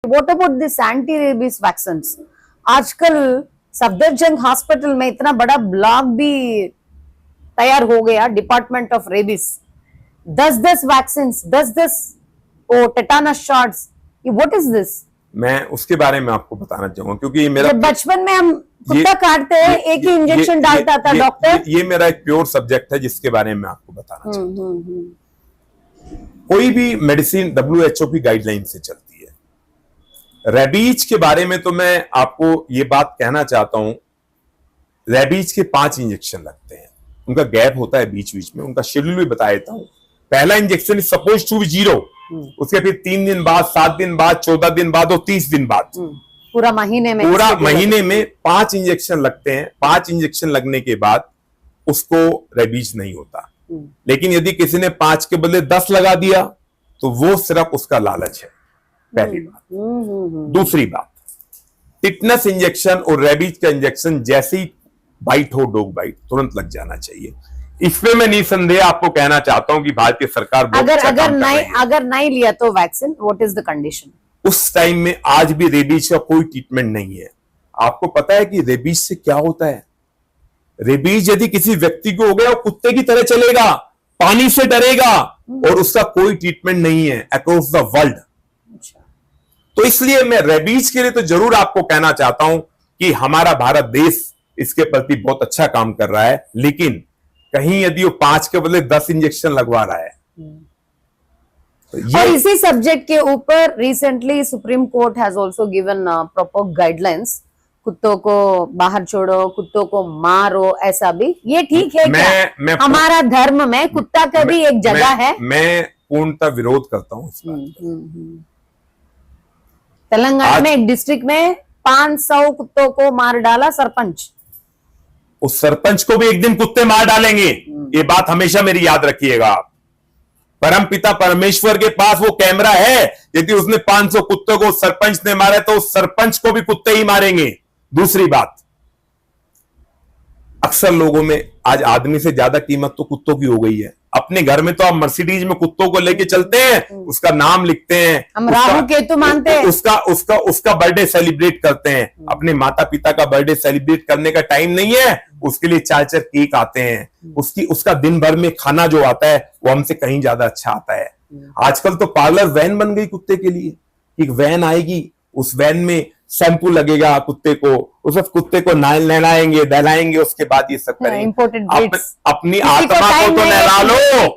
What about this anti rabies vaccine? आजकल Safdarjung hospital में इतना बड़ा ब्लॉक भी तैयार हो गया, department of rabies. 10-10 vaccine, 10-10 tetanus shots, what is this? मैं उसके बारे में आपको बताना चाहूंगा, क्योंकि ये मेरा बचपन में हम कुत्ता काटते हैं, एक ही इंजेक्शन डालता था डॉक्टर। ये मेरा एक प्योर सब्जेक्ट है जिसके बारे में आपको बताना चाहता हूं। कोई भी मेडिसिन WHO की गाइडलाइन से चलती है। रेबीज के बारे में तो मैं आपको ये बात कहना चाहता हूं, रेबीज के 5 इंजेक्शन लगते हैं, उनका गैप होता है बीच बीच में, उनका शेड्यूल भी बता देता हूं। पहला injection is suppose to be 0, उसके फिर 3 दिन बाद, 7 दिन बाद, 14 दिन बाद और 30 दिन बाद, पूरा महीने में 5 इंजेक्शन लगते हैं। 5 इंजेक्शन लगने के बाद उसको रेबीज नहीं होता। लेकिन यदि किसी ने 5 के बदले 10 लगा दिया तो वो सिर्फ उसका लालच है, पहली बात। दूसरी बात, टिटनस इंजेक्शन और रेबीज का इंजेक्शन जैसे ही बाइट हो, डॉग बाइट, तुरंत लग जाना चाहिए। इसमें मैं निसंदेह आपको कहना चाहता हूं कि भारतीय सरकार अगर नहीं लिया तो vaccine, what is the condition? उस टाइम में आज भी रेबीज का कोई ट्रीटमेंट नहीं है। आपको पता है कि रेबीज से क्या होता है? रेबीज यदि किसी व्यक्ति को हो गया, वो कुत्ते की तरह चलेगा, पानी से डरेगा, और उसका कोई ट्रीटमेंट नहीं है अक्रॉस द वर्ल्ड। तो इसलिए मैं रेबीज के लिए तो जरूर आपको कहना चाहता हूं कि हमारा भारत देश इसके प्रति बहुत अच्छा काम कर रहा है, लेकिन कहीं यदि वो 5 के बदले 10 इंजेक्शन लगवा रहा है तो और इसी सब्जेक्ट के ऊपर recently supreme court has also given proper guidelines, कुत्तों को बाहर छोड़ो, कुत्तों को मारो, ऐसा भी ये ठीक है क्या? हमारा धर्म में कुत्ता का भी एक जगह है। मैं पूर्णतः विरोध करता हूं इस बात। तेलंगाना में एक डिस्ट्रिक्ट में 500 कुत्तों को मार डाला सरपंच। उस सरपंच को भी एक दिन कुत्ते मार डालेंगे, ये बात हमेशा मेरी याद रखिएगा। परम पिता परमेश्वर के पास वो कैमरा है, यदि उसने 500 कुत्तों को सरपंच ने मारा तो उस सरपंच को भी कुत्ते ही मारेंगे। दूसरी बात, अक्सर लोगों में आज आदमी से ज्यादा कीमत तो कुत्तों की हो गई है। अपने घर में तो आप मर्सिडीज में कुत्तों को लेके चलते हैं, उसका नाम लिखते हैं, हम राहु केतु मानते हैं, उसका बर्थडे सेलिब्रेट करते हैं। अपने माता पिता का बर्थडे सेलिब्रेट करने का टाइम नहीं है, उसके लिए 4-4 केक आते हैं। उसका दिन भर में खाना जो आता है वो हमसे कहीं ज्यादा अच्छा आता है। आजकल तो पार्लर वैन बन गई कुत्ते के लिए। एक वैन आएगी, उस वैन में शैम्पू लगेगा कुत्ते को, उस कुत्ते को नहलाएंगे दहलाएंगे, उसके बाद ये सब करेंगे। अपनी आत्मा को तो नहला लो।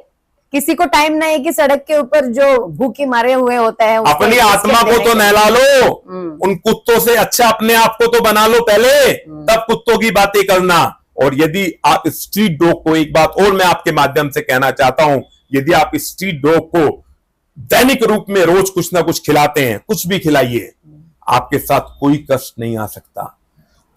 किसी को टाइम नहीं है कि सड़क के ऊपर जो भूखे मारे हुए होते हैं, अपनी आत्मा को तो नहला लो। उन कुत्तों से अच्छा अपने आप को तो बना लो पहले, तब कुत्तों की बातें करना। और यदि आप स्ट्रीट डॉग को, एक बात और मैं आपके माध्यम से कहना चाहता हूं, यदि आप स्ट्रीट डॉग को दैनिक रूप में रोज कुछ ना कुछ खिलाते हैं, कुछ भी खिलाइए, आपके साथ कोई कष्ट नहीं आ सकता।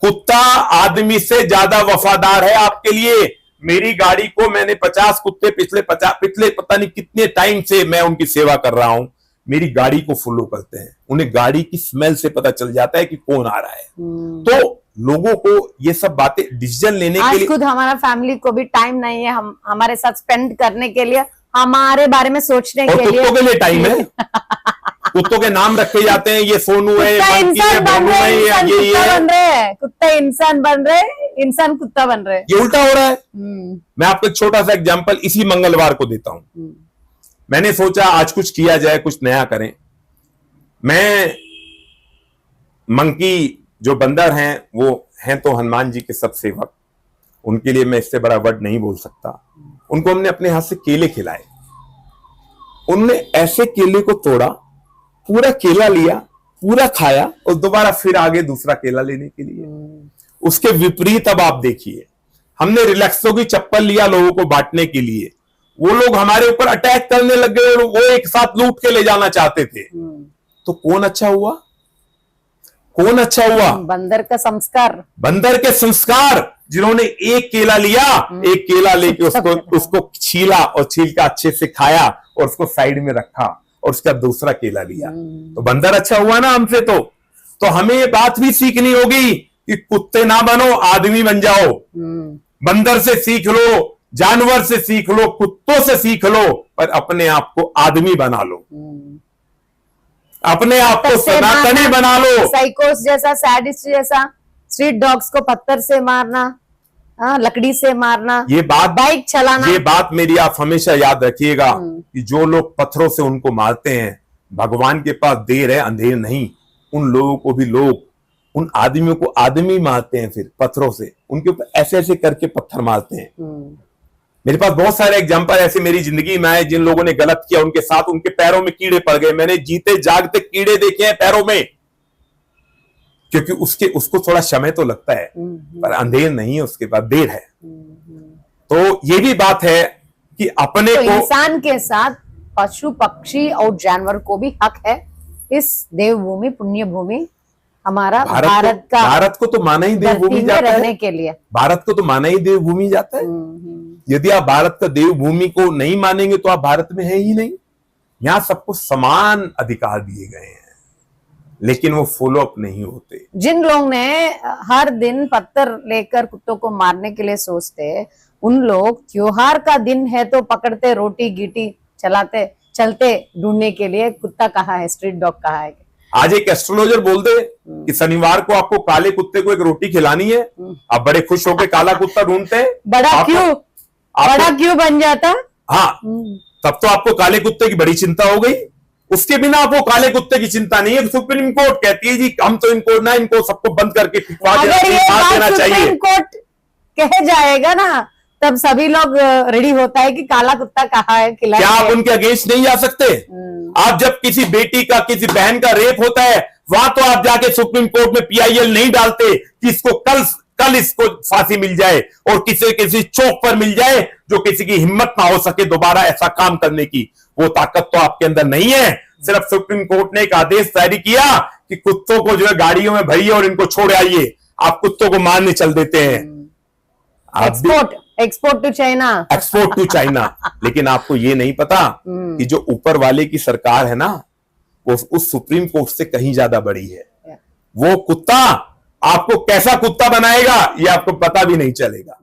कुत्ता आदमी से ज्यादा वफादार है आपके लिए। मेरी गाड़ी को मैंने 50 कुत्ते पिछले पता नहीं कितने टाइम से मैं उनकी सेवा कर रहा हूं, मेरी गाड़ी को फॉलो करते हैं। उन्हें गाड़ी की स्मेल से पता चल जाता है कि कौन आ रहा है। तो लोगों को ये सब बातें डिसीजन लेने के लिए, खुद हमारा फैमिली को भी टाइम नहीं है हम हमारे साथ स्पेंड करने के लिए, हमारे बारे में सोचने के लिए। कुत्तों के लिए टाइम है। कुत्तों के नाम रखे जाते हैं, ये सोनू है, इंसान बन रहे, कुत्ता इंसान बन रहे, इंसान कुत्ता बन रहे, ये उल्टा हो रहा है। मैं आपको एक छोटा सा एग्जांपल इसी मंगलवार को देता हूं। मैंने सोचा आज कुछ किया जाए, कुछ नया करें। मैं मंकी जो बंदर हैं वो हैं तो हनुमान जी के सब सेवक, उनके लिए मैं इससे बड़ा वर्ड नहीं बोल सकता। उनको हमने अपने हाथ से केले खिलाए, उनने ऐसे केले को तोड़ा, पूरा केला लिया, पूरा खाया और दोबारा फिर आगे दूसरा केला लेने के लिए। उसके विपरीत अब आप देखिए, हमने रिलैक्सो की चप्पल लिया लोगों को बांटने के लिए, वो लोग हमारे ऊपर अटैक करने लग गए और वो एक साथ लूट के ले जाना चाहते थे। तो कौन अच्छा हुआ? कौन अच्छा हुआ? बंदर का संस्कार, बंदर के संस्कार, जिन्होंने एक केला लिया, एक केला लेके उसको छीला और छील का अच्छे से खाया और उसको साइड में रखा और उसका दूसरा केला लिया। तो बंदर अच्छा हुआ ना हमसे। तो हमें ये बात भी सीखनी होगी कि कुत्ते ना बनो, आदमी बन जाओ। बंदर से सीख लो, जानवर से सीख लो, कुत्तों से सीख लो, पर अपने आप को आदमी बना लो। अपने आप को पत्थर से सनातनी मारना, बना लो। साइकोस जैसा, सैडिस्ट जैसा, स्ट्रीट डॉग्स को पत्थर से मारना, लकड़ी से मारना, ये बाइक चलाना। ये बात मेरी आप हमेशा याद रखिएगा कि जो लोग पत्थरों से उनको मारते हैं, भगवान के पास देर है अंधेर नहीं। उन लोगों को भी लोग, उन आदमियों को आदमी मारते हैं, फिर पत्थरों से उनके ऊपर ऐसे ऐसे करके पत्थर मारते हैं। मेरे पास बहुत सारे एग्जांपल ऐसे मेरी जिंदगी में आए, जिन लोगों ने गलत किया उनके साथ उनके पैरों में कीड़े पड़ गए। मैंने जीते जागते कीड़े देखे हैं पैरों में, क्योंकि उसको थोड़ा समय तो लगता है, पर अंधेर नहीं है, उसके बाद देर है। तो ये भी बात है कि अपने तो को, इंसान के साथ पशु पक्षी और जानवर को भी हक है इस देवभूमि पुण्य भूमि हमारा भारत को तो माना ही देवभूमि जाता रहने है। के लिए भारत को तो माना ही देवभूमि जाता है। यदि आप भारत का देवभूमि को नहीं मानेंगे तो आप भारत में है ही नहीं। यहाँ सबको समान अधिकार दिए गए हैं, लेकिन वो फॉलो अप नहीं होते। जिन लोग ने हर दिन पत्थर लेकर कुत्तों को मारने के लिए सोचते, उन लोग त्योहार का दिन है तो पकड़ते रोटी गीटी चलते ढूंढने के लिए कुत्ता कहाँ है, स्ट्रीट डॉग कहाँ है। आज एक एस्ट्रोलॉजर बोल दे कि शनिवार को आपको काले कुत्ते को एक रोटी खिलानी है, आप बड़े खुश होकर काला कुत्ता ढूंढते हैं। बड़ा क्यों बन जाता। हाँ, तब तो आपको काले कुत्ते की बड़ी चिंता हो गई। उसके बिना आपको काले कुत्ते की चिंता नहीं है। सुप्रीम कोर्ट कहती है जी हम तो इनको सबको बंद करके फिकवा देना चाहिए। सुप्रीम कोर्ट कह जाएगा ना, तब सभी लोग रेडी होता है कि काला कुत्ता कहाँ है, क्या आप उनके अगेंस्ट नहीं जा सकते? आप जब किसी बेटी का, किसी बहन का रेप होता है, वहां तो आप जाके सुप्रीम कोर्ट में PIL नहीं डालते कि इसको कल इसको फांसी मिल जाए और किसी चौक पर मिल जाए, जो किसी की हिम्मत ना हो सके दोबारा ऐसा काम करने की। वो ताकत तो आपके अंदर नहीं है। सिर्फ सुप्रीम कोर्ट ने एक आदेश जारी किया कि कुत्तों को जो है गाड़ियों में भरिए और इनको छोड़ आइए। आप कुत्तों को मारने चल देते हैं। Export to China. लेकिन आपको ये नहीं पता कि जो ऊपर वाले की सरकार है ना, वो उस सुप्रीम कोर्ट से कहीं ज्यादा बड़ी है। वो कुत्ता आपको कैसा कुत्ता बनाएगा ये आपको पता भी नहीं चलेगा।